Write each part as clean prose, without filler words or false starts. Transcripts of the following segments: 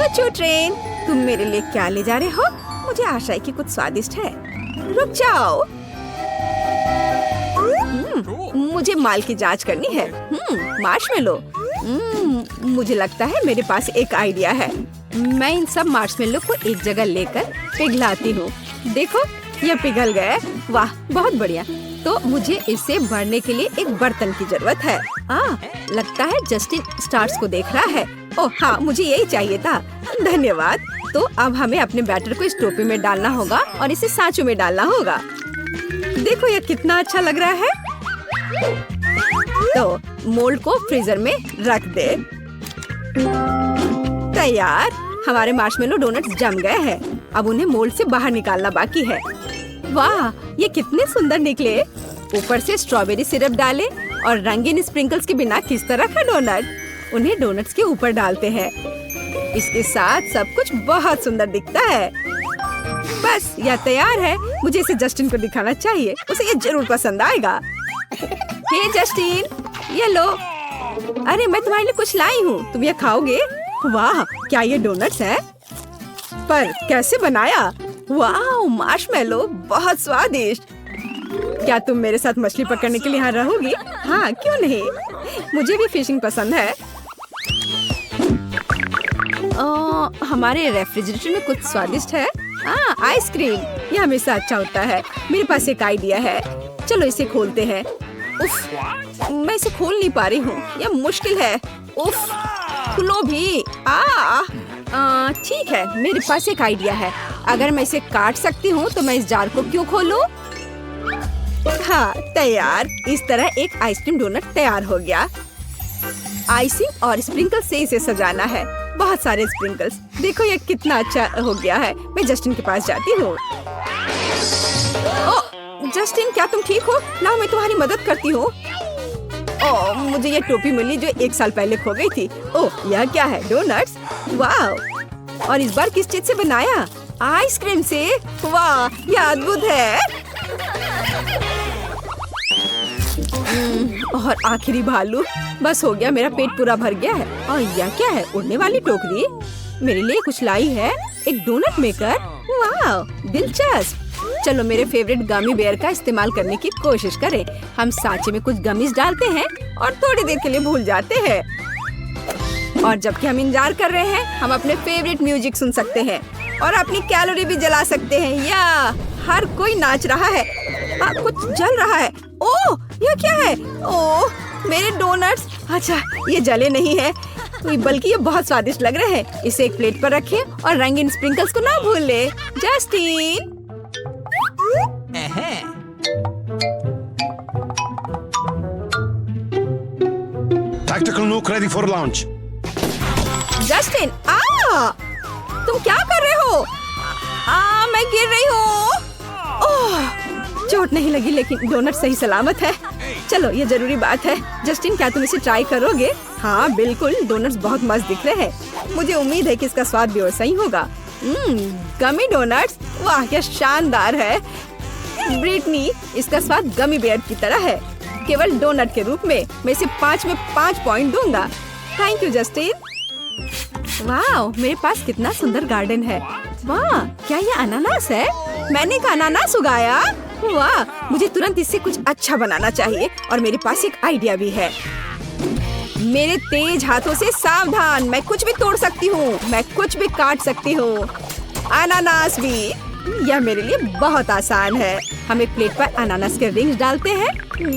चो ट्रेन, तुम मेरे लिए क्या ले जा रहे हो? मुझे आशा है कि कुछ स्वादिष्ट है। रुक जाओ। मुझे माल की जांच करनी है। मार्शमेलो। मुझे लगता है मेरे पास एक आइडिया है। मैं इन सब मार्शमेलो को एक जगह लेकर पिघलाती हूँ। देखो, ये पिघल गए। वाह, बहुत बढ़िया। तो मुझे इसे भरने के लिए एक बर्तन की जरूरत है। लगता है जस्टिन स्टार्स को देख रहा है। ओह हाँ, मुझे यही चाहिए था। धन्यवाद। तो अब हमें अपने बैटर को इस टोपी में डालना होगा और इसे सांचों में डालना होगा। देखो, ये कितना अच्छा लग रहा है। तो मोल्ड को फ्रीजर में रख दे। तैयार। हमारे मार्शमेलो डोनट्स जम गए हैं। अब उन्हें मोल्ड से बाहर निकालना बाकी है। वाह, ये कितने सुंदर निकले। ऊपर से स्ट्रॉबेरी सिरप डालें और रंगीन स्प्रिंकल्स के बिना किस तरह का डोनट। उन्हें डोनट्स के ऊपर डालते हैं। इसके साथ सब कुछ बहुत सुंदर दिखता है। बस यह तैयार है। मुझे इसे जस्टिन को दिखाना चाहिए। उसे ये जरूर पसंद आएगा। हे जस्टिन, ये लो। अरे, मैं तुम्हारे लिए कुछ लाई हूँ। तुम ये खाओगे? वाह, क्या ये डोनट्स है? पर कैसे बनाया? वाह, मार्शमेलो, बहुत स्वादिष्ट। क्या तुम मेरे साथ मछली पकड़ने के लिए यहाँ रहोगी? हाँ, क्यों नहीं। मुझे भी फिशिंग पसंद है। हमारे रेफ्रिजरेटर में कुछ स्वादिष्ट है। आइसक्रीम, ये हमेशा अच्छा होता है। मेरे पास एक आइडिया है। चलो इसे खोलते हैं। उफ, मैं इसे खोल नहीं पा रही हूँ। यह मुश्किल है। उफ, खुलो भी। ठीक है, मेरे पास एक आइडिया है। अगर मैं इसे काट सकती हूँ तो मैं इस जार को क्यों खोलूं? हाँ, तैयार। इस तरह एक आइसक्रीम डोनट तैयार हो गया। आइसिंग और स्प्रिंकल से इसे सजाना है। बहुत सारे स्प्रिंकल्स। देखो, ये कितना अच्छा हो गया है। मैं जस्टिन के पास जाती हूँ। जस्टिन, क्या तुम ठीक हो? लाओ, मैं तुम्हारी मदद करती हूँ। मुझे ये टोपी मिली जो 1 साल पहले खो गई थी। यह क्या है? डोनट्स? वाह! और इस बार किस चीज से बनाया? आइसक्रीम से? वाह, यह अद्भुत है। और आखिरी भालू। बस हो गया, मेरा पेट पूरा भर गया है। और यह क्या है? उड़ने वाली टोकरी। मेरे लिए कुछ लाई है। एक डोनट मेकर। वाह, दिलचस्प। चलो मेरे फेवरेट गमी बेयर का इस्तेमाल करने की कोशिश करें। हम सांचे में कुछ गमीज डालते हैं और थोड़ी देर के लिए भूल जाते हैं। और जबकि हम इंतजार कर रहे हैं, हम अपने फेवरेट म्यूजिक सुन सकते हैं और अपनी कैलोरी भी जला सकते हैं। या हर कोई नाच रहा है। कुछ जल रहा है। ओह, यह क्या है? ओह, मेरे डोनट्स। अच्छा, ये जले नहीं है, बल्कि ये बहुत स्वादिष्ट लग रहे हैं। इसे एक प्लेट पर रखें और रंगीन स्प्रिंकल्स को ना भूल ले। Justin, Tactical nuke ready for launch. Justin, तुम क्या कर रहे हो? मैं गिर रही हूँ। चोट नहीं लगी, लेकिन डोनट सही सलामत है। चलो, ये जरूरी बात है। जस्टिन, क्या तुम इसे ट्राई करोगे? हाँ बिल्कुल, डोनट्स बहुत मस्त दिख रहे हैं। मुझे उम्मीद है कि इसका स्वाद भी वैसा ही होगा। गमी डोनट्स, वाह क्या शानदार है। ब्रिटनी, इसका स्वाद गमी बेयर की तरह है, केवल डोनट के रूप में। मैं इसे 5 में 5 पॉइंट दूंगा। Thank you Justin. वाह, मेरे पास कितना सुंदर गार्डन है। वाह, क्या ये अनानास है? मैंने एक अनानास उगाया। वाह, मुझे तुरंत इससे कुछ अच्छा बनाना चाहिए और मेरे पास एक आइडिया भी है। मेरे तेज हाथों से सावधान, मैं कुछ भी तोड़ सकती हूँ, मैं कुछ भी काट सकती हूँ, अनानास भी। यह मेरे लिए बहुत आसान है। हम एक प्लेट पर अनानास के रिंग्स डालते हैं।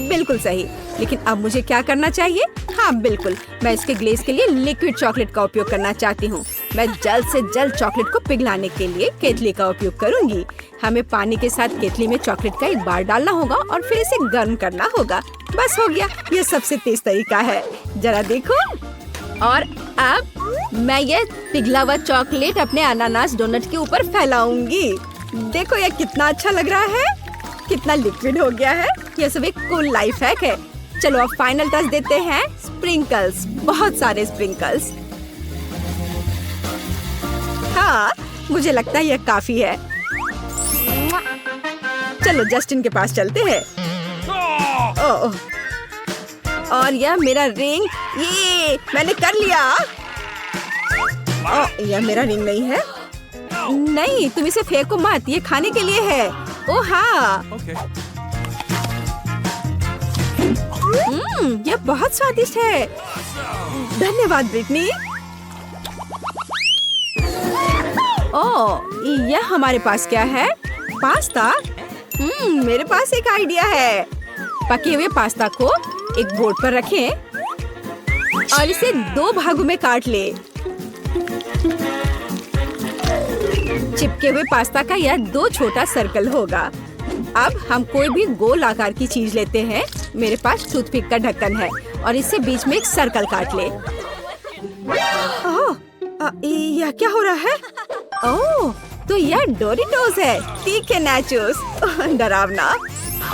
बिल्कुल सही। लेकिन अब मुझे क्या करना चाहिए? हाँ बिल्कुल, मैं इसके ग्लेज के लिए लिक्विड चॉकलेट का उपयोग करना चाहती हूँ। मैं जल्द से जल्द चॉकलेट को पिघलाने के लिए केतली का उपयोग करूँगी। हमें पानी के साथ केतली में चॉकलेट का एक बार डालना होगा और फिर इसे गर्म करना होगा। बस हो गया, यह सबसे तेज तरीका है। जरा देखो। और अब मैं ये पिघला हुआ चॉकलेट अपने अनानास डोनट के ऊपर फैलाऊंगी। देखो, यह कितना अच्छा लग रहा है, कितना लिक्विड हो गया है। यह सब एक कूल लाइफ हैक है। चलो अब फाइनल टच देते हैं। स्प्रिंकल्स, बहुत सारे स्प्रिंकल्स। हाँ, मुझे लगता है यह काफी है। चलो जस्टिन के पास चलते हैं। ओह, और यह मेरा रिंग। ये मैंने कर लिया। यह मेरा रिंग नहीं है। नहीं, तुम इसे फेंको मत, ये खाने के लिए है। ओ हाँ। यह बहुत स्वादिष्ट है। धन्यवाद ब्रिटनी। ओह, यह हमारे पास क्या है? पास्ता। मेरे पास एक आइडिया है। पके हुए पास्ता को एक बोर्ड पर रखें और इसे 2 भागों में काट ले। चिपके हुए पास्ता का यह 2 छोटा सर्कल होगा। अब हम कोई भी गोल आकार की चीज लेते हैं। मेरे पास टूथपिक का ढक्कन है और इससे बीच में एक सर्कल काट ले। यह क्या हो रहा है? ओह, तो यह डोरिटोस है। ठीक है नाचोस। डरावना।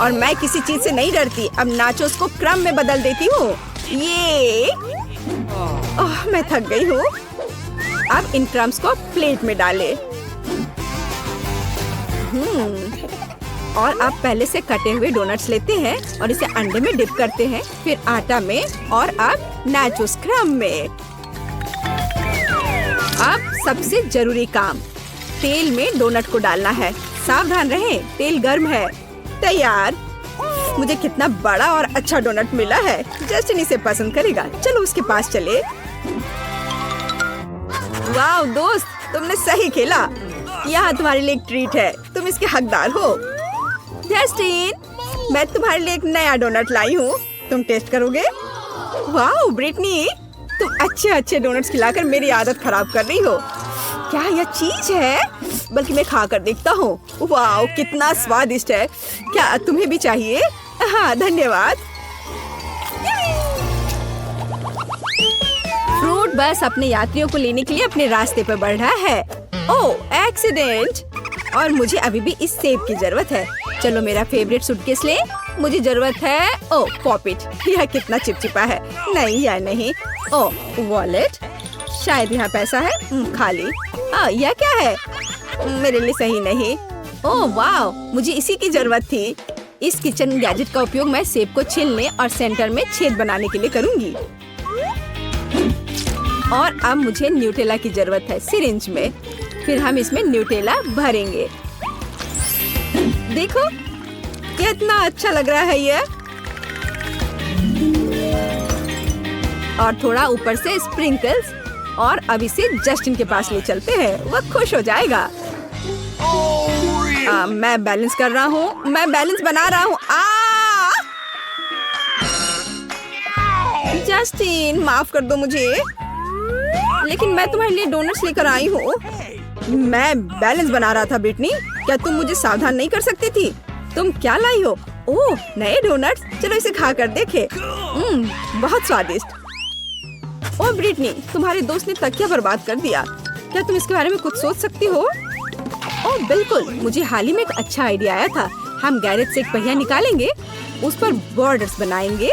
और मैं किसी चीज से नहीं डरती। अब नाचोस को क्रम में बदल देती हूँ। ये मैं थक गई हूँ। अब इन क्रम्स को प्लेट में डाले। और अब पहले से कटे हुए डोनट्स लेते हैं और इसे अंडे में डिप करते हैं, फिर आटा में और अब नाचोस क्रम में। अब सबसे जरूरी काम, तेल में डोनट को डालना है। सावधान रहें, तेल गर्म है। तैयार। मुझे कितना बड़ा और अच्छा डोनट मिला है। जस्टिन इसे पसंद करेगा। चलो उसके पास चले। वाह दोस्त, तुमने सही खेला। यहाँ तुम्हारे लिए एक ट्रीट है। तुम इसके हकदार हो। जस्टिन, मैं तुम्हारे लिए एक नया डोनट लाई हूँ। तुम टेस्ट करोगे? वाह ब्रिटनी, तुम अच्छे डोनट्स खिलाकर मेरी आदत खराब कर रही हो। क्या यह चीज है? बल्कि मैं खा कर देखता हूँ। वाह, कितना स्वादिष्ट है। क्या तुम्हें भी चाहिए? हाँ धन्यवाद। फ्रूट बस अपने यात्रियों को लेने के लिए अपने रास्ते पर बढ़ रहा है। ओह, एक्सीडेंट। और मुझे अभी भी इस सेब की जरूरत है। चलो मेरा फेवरेट सूटकेस ले। मुझे जरूरत है पॉपिट। यह कितना चिपचिपा है। नहीं या नहीं। वॉलेट। शायद यहाँ पैसा है। खाली। यह क्या है? मेरे लिए सही नहीं। ओह वाह, मुझे इसी की जरूरत थी। इस किचन गैजेट का उपयोग मैं सेब को छीलने और सेंटर में छेद बनाने के लिए करूंगी। और अब मुझे न्यूटेला की जरूरत है सिरिंज में। फिर हम इसमें न्यूटेला भरेंगे। देखो कितना अच्छा लग रहा है ये। और थोड़ा ऊपर से स्प्रिंकल्स। और अब इसे जस्टिन के पास ले चलते हैं। वह खुश हो जाएगा। मैं बैलेंस कर रहा हूँ। मैं बैलेंस बना रहा हूँ। जस्टिन, माफ कर दो मुझे, लेकिन मैं तुम्हारे लिए डोनट्स लेकर आई हूँ। मैं बैलेंस बना रहा था ब्रिटनी। क्या तुम मुझे सावधान नहीं कर सकती थी? तुम क्या लाई हो? ओह, नए डोनट्स। चलो इसे खा कर देखे। बहुत स्वादिष्ट। ओह ब्रिटनी, तुम्हारे दोस्त ने तकिया बर्बाद कर दिया। क्या तुम इसके बारे में कुछ सोच सकती हो? ओह बिल्कुल, मुझे हाल ही में एक अच्छा आइडिया आया था। हम गैरेज से एक पहिया निकालेंगे, उस पर बॉर्डर्स बनाएंगे।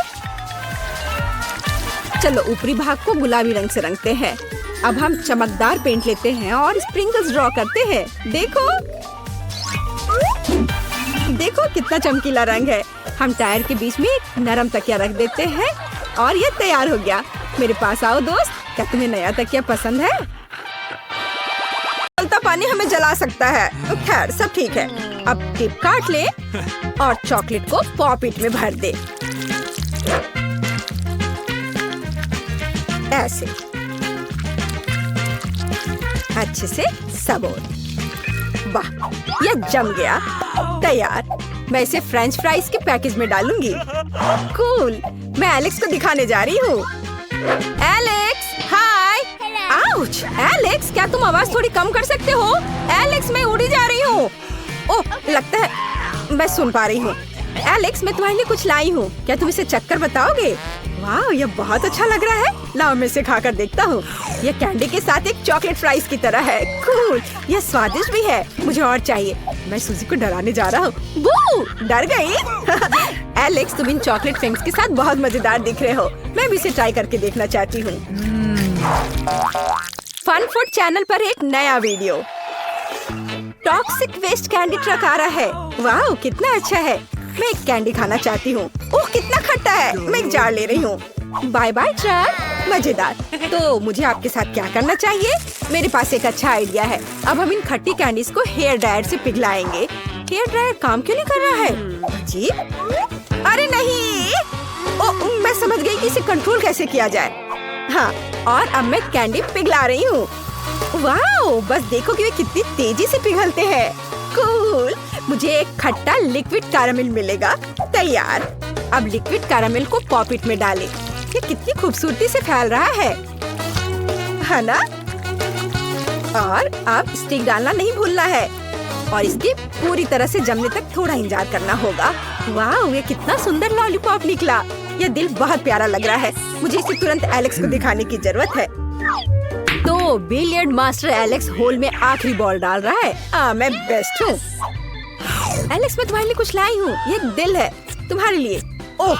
चलो ऊपरी भाग को गुलाबी रंग से रंगते हैं। अब हम चमकदार पेंट लेते हैं और स्प्रिंकल्स ड्रॉ करते हैं। देखो देखो कितना चमकीला रंग है। हम टायर के बीच में एक नरम तकिया रख देते हैं और ये तैयार हो गया। मेरे पास आओ दोस्त, क्या तुम्हें नया तकिया पसंद है? चलता पानी हमें जला सकता है। खैर सब ठीक है। अब टिप काट ले और चॉकलेट को पॉपिट में भर दे। ऐसे अच्छे से सबोर। वाह, यह जम गया। तैयार। मैं इसे फ्रेंच फ्राइज के पैकेज में डालूंगी। कूल। मैं एलेक्स को दिखाने जा रही हूँ। एलेक्स, हाय। आउच, एलेक्स, क्या तुम आवाज थोड़ी कम कर सकते हो? एलेक्स, मैं उड़ी जा रही हूँ। ओह, लगता है मैं सुन पा रही हूँ। एलेक्स, मैं तुम्हारे लिए कुछ लाई हूँ। क्या तुम इसे चखकर बताओगे? वाह, यह बहुत अच्छा लग रहा है। लाओ मैं इसे खाकर देखता हूँ। यह कैंडी के साथ एक चॉकलेट फ्राइज की तरह है। कूल। यह स्वादिष्ट भी है। मुझे और चाहिए। मैं सूजी को डराने जा रहा हूँ। बू, डर गई। एलेक्स, तुम इन चॉकलेट फिंग्स के साथ बहुत मजेदार दिख रहे हो। मैं भी इसे ट्राई करके देखना चाहती हूँ। फन फूड चैनल पर एक नया video. Toxic waste candy truck आ रहा है। वाह, कितना अच्छा है। मैं एक कैंडी खाना चाहती हूँ। ओह, कितना खट्टा है। मैं एक जार ले रही हूँ। Bye bye truck. मजेदार। तो मुझे आपके साथ क्या करना चाहिए? मेरे पास एक अच्छा आइडिया है। अब हम इन खट्टी कैंडीज को हेयर ड्रायर से पिघलाएंगे। हेयर ड्रायर काम क्यों नहीं कर रहा है? अजीब। अरे नहीं, मैं समझ गई कि इसे कंट्रोल कैसे किया जाए। हाँ, और अब मैं कैंडी पिघला रही हूँ। वाओ, बस देखो कि वे कितनी तेजी से पिघलते हैं। कूल। मुझे एक खट्टा लिक्विड कैरामेल मिलेगा। तैयार। अब लिक्विड कैरामेल को पॉपिट में डालें। ये कितनी खूबसूरती से फैल रहा है ना? और अब स्टिक डालना नहीं भूलना है और इसके पूरी तरह से जमने तक थोड़ा इंतजार करना होगा। वाह, ये कितना सुंदर लॉलीपॉप निकला। यह दिल बहुत प्यारा लग रहा है। मुझे इसे तुरंत एलेक्स को दिखाने की जरूरत है। तो बिलियर्ड मास्टर एलेक्स होल में आखिरी बॉल डाल रहा है। मैं बेस्ट हूँ। एलेक्स, मैं तुम्हारे लिए कुछ लाई हूँ। ये एक दिल है तुम्हारे लिए। ओह,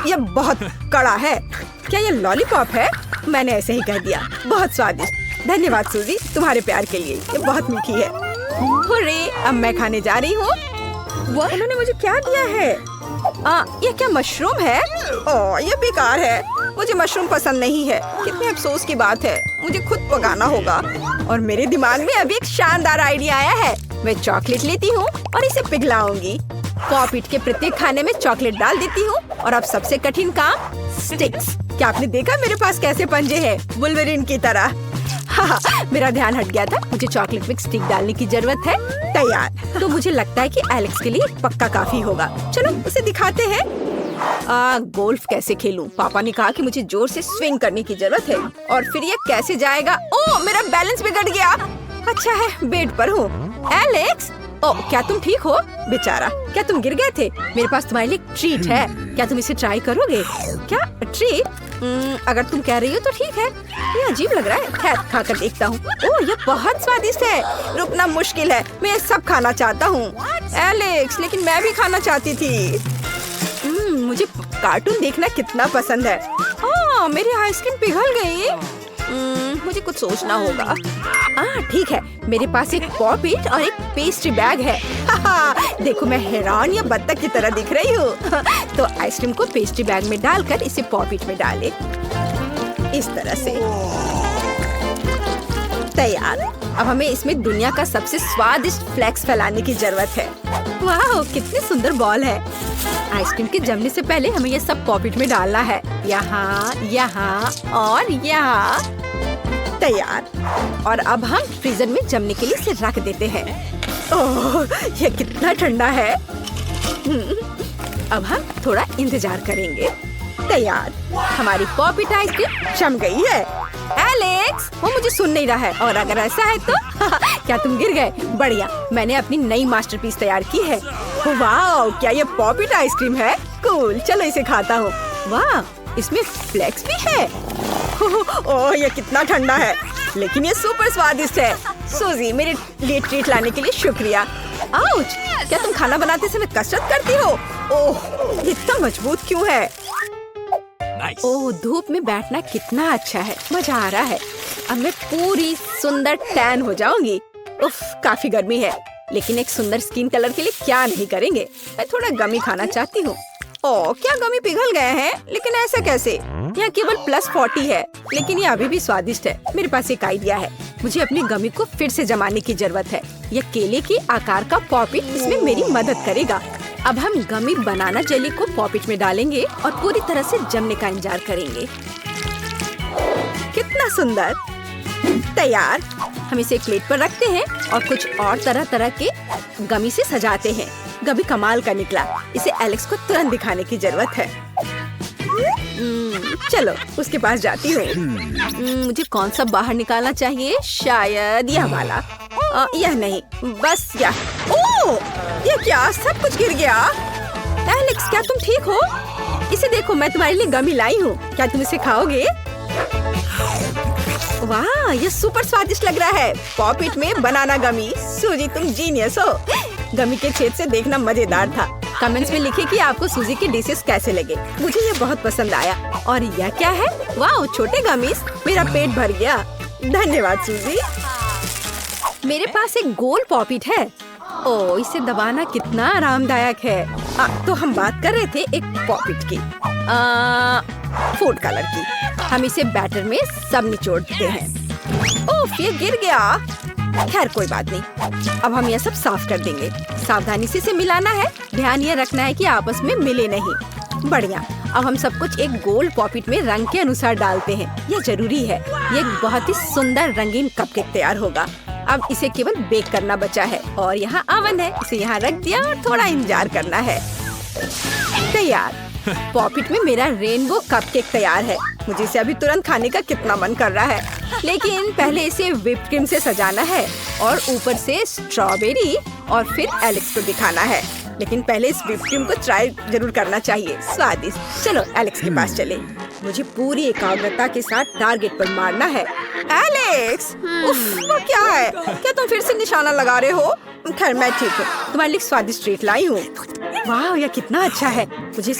ये बहुत कड़ा है। क्या ये लॉलीपॉप है? मैंने ऐसे ही कह दिया। बहुत स्वादिष्ट। धन्यवाद सूजी, तुम्हारे प्यार के लिए। ये बहुत मीठी है। हुर्रे, अब मैं खाने जा रही हूँ। वो उन्होंने मुझे क्या दिया है? ये क्या मशरूम है? ओह, ये बेकार है। मुझे मशरूम पसंद नहीं है। कितने अफसोस की बात है। मुझे खुद पकाना होगा। और मेरे दिमाग में अभी एक शानदार आइडिया आया है। मैं चॉकलेट लेती हूँ और इसे पिघलाऊंगी। पॉपिट के प्रत्येक खाने में चॉकलेट डाल देती हूँ। और अब सबसे कठिन काम, स्टिक्स। क्या आपने देखा मेरे पास कैसे पंजे हैं? वुल्वरीन की तरह। हाँ, मेरा ध्यान हट गया था। मुझे चॉकलेट में स्टिक डालने की जरूरत है। तैयार। तो मुझे लगता है कि एलेक्स के लिए पक्का काफी होगा। चलो उसे दिखाते हैं। गोल्फ कैसे खेलूं? पापा ने कहा कि मुझे जोर से स्विंग करने की जरूरत है। और फिर ये कैसे जाएगा? ओह, मेरा बैलेंस बिगड़ गया। अच्छा है, बेड पर हूँ। एलेक्स, ओह, क्या तुम ठीक हो? बेचारा, क्या तुम गिर गए थे? मेरे पास तुम्हारे लिए ट्रीट है। क्या तुम इसे ट्राई करोगे? क्या ट्रीट? अगर तुम कह रही हो तो ठीक है। ये अजीब लग रहा है। खैर, खाकर देखता हूँ। ओह, ये बहुत स्वादिष्ट है। रुकना मुश्किल है। मैं ये सब खाना चाहता हूँ। एलेक्स, लेकिन मैं भी खाना चाहती थी। मुझे कार्टून देखना कितना पसंद है। मेरी आइसक्रीम पिघल गई। मुझे कुछ सोचना होगा। ठीक है, मेरे पास एक पॉपिट और एक पेस्ट्री बैग है। देखो, मैं हैरान या बत्तख की तरह दिख रही हूँ। तो आइसक्रीम को पेस्ट्री बैग में डालकर इसे पॉपिट में डालें। इस तरह से। तैयार। अब हमें इसमें दुनिया का सबसे स्वादिष्ट फ्लेक्स फैलाने की जरूरत है। वाह, कितनी सुंदर बॉल है। आइसक्रीम के जमने से पहले हमें ये सब पॉपिट में डालना है। यहाँ, यहाँ और यहाँ। तैयार। और अब हम फ्रीजर में जमने के लिए इसे रख देते हैं। ओह, ये कितना ठंडा है। अब हम थोड़ा इंतजार करेंगे। तैयार। हमारी पॉपिट आइसक्रीम जम गई है। एलेक्स, वो मुझे सुन नहीं रहा है। और अगर ऐसा है तो क्या तुम गिर गए? बढ़िया, मैंने अपनी नई मास्टरपीस तैयार की है। वाह, क्या ये पॉपिट आइसक्रीम है? कूल, चलो इसे खाता हूँ। वाह, इसमें फ्लेक्स भी है। ओह, ये कितना ठंडा है, लेकिन ये सुपर स्वादिष्ट है। सूजी, मेरे लिए ट्रीट लाने के लिए शुक्रिया। आउच, क्या तुम खाना बनाते समय कसरत करती हो? ओह, इतना मजबूत क्यों है? ओह, धूप में बैठना कितना अच्छा है। मजा आ रहा है। अब मैं पूरी सुंदर टैन हो जाऊंगी। उफ, काफी गर्मी है, लेकिन एक सुंदर स्किन कलर के लिए क्या नहीं करेंगे। मैं थोड़ा गमी खाना चाहती हूँ। ओह, क्या गमी पिघल गए हैं? लेकिन ऐसा कैसे? यहाँ केवल +40 है, लेकिन ये अभी भी स्वादिष्ट है। मेरे पास एक आइडिया है। मुझे अपनी गमी को फिर से जमाने की जरूरत है। यह केले के आकार का पॉपिट इसमें मेरी मदद करेगा। अब हम गमी बनाना जेली को पॉपिट में डालेंगे और पूरी तरह से जमने का इंतजार करेंगे। कितना सुंदर। तैयार। हम इसे एक प्लेट पर रखते हैं और कुछ और तरह तरह के गमी से सजाते हैं। गमी कमाल का निकला। इसे एलेक्स को तुरंत दिखाने की जरूरत है। चलो उसके पास जाती हूँ। मुझे कौन सा बाहर निकालना चाहिए? शायद यह वाला। यह नहीं, बस यह। ओह, ये क्या? सब कुछ गिर गया। एलेक्स, क्या तुम ठीक हो? इसे देखो, मैं तुम्हारे लिए गमी लाई हूँ। क्या तुम इसे खाओगे? वाह, ये सुपर स्वादिष्ट लग रहा है। पॉपिट में बनाना गमी। सूजी, तुम जीनियस हो। गमी के छेद से देखना मजेदार था। कमेंट्स में लिखिए कि आपको सूजी की डिशेस कैसे लगे। मुझे ये बहुत पसंद आया। और यह क्या है? वाह, छोटे गमीज। मेरा पेट भर गया। धन्यवाद सूजी। मेरे पास एक गोल पॉपिट है। ओह, इसे दबाना कितना आरामदायक है। तो हम बात कर रहे थे एक पॉपिट की, फूड कलर की। हम इसे बैटर में सब निचोड़ देते हैं। ओफ, ये गिर गया। खैर कोई बात नहीं, अब हम यह सब साफ कर देंगे। सावधानी से इसे मिलाना है। ध्यान ये रखना है कि आपस में मिले नहीं। बढ़िया। अब हम सब कुछ एक गोल पॉकेट में रंग के अनुसार डालते हैं। यह जरूरी है। ये एक बहुत ही सुंदर रंगीन कपकेक तैयार होगा। अब इसे केवल बेक करना बचा है और यहाँ ओवन है। इसे यहाँ रख दिया और थोड़ा इंतजार करना है। तैयार। पॉकेट में मेरा रेनबो कपकेक तैयार है। मुझे इसे अभी तुरंत खाने का कितना मन कर रहा है, लेकिन पहले इसे व्हिप्ड क्रीम से सजाना है और ऊपर से स्ट्रॉबेरी और फिर एलेक्स को दिखाना है। लेकिन पहले इस व्हिप्ड क्रीम को ट्राई जरूर करना चाहिए। स्वादिष्ट। चलो एलेक्स के पास चले। मुझे पूरी एकाग्रता के साथ टारगेट पर मारना है। एलेक्स, उफ, वो क्या है? क्या तुम फिर से निशाना लगा रहे हो? खैर मैं ठीक हूँ। तुम्हारे लिए स्वादिष्ट ट्रीट लाई हूँ। वाह, यह कितना अच्छा है। मुझे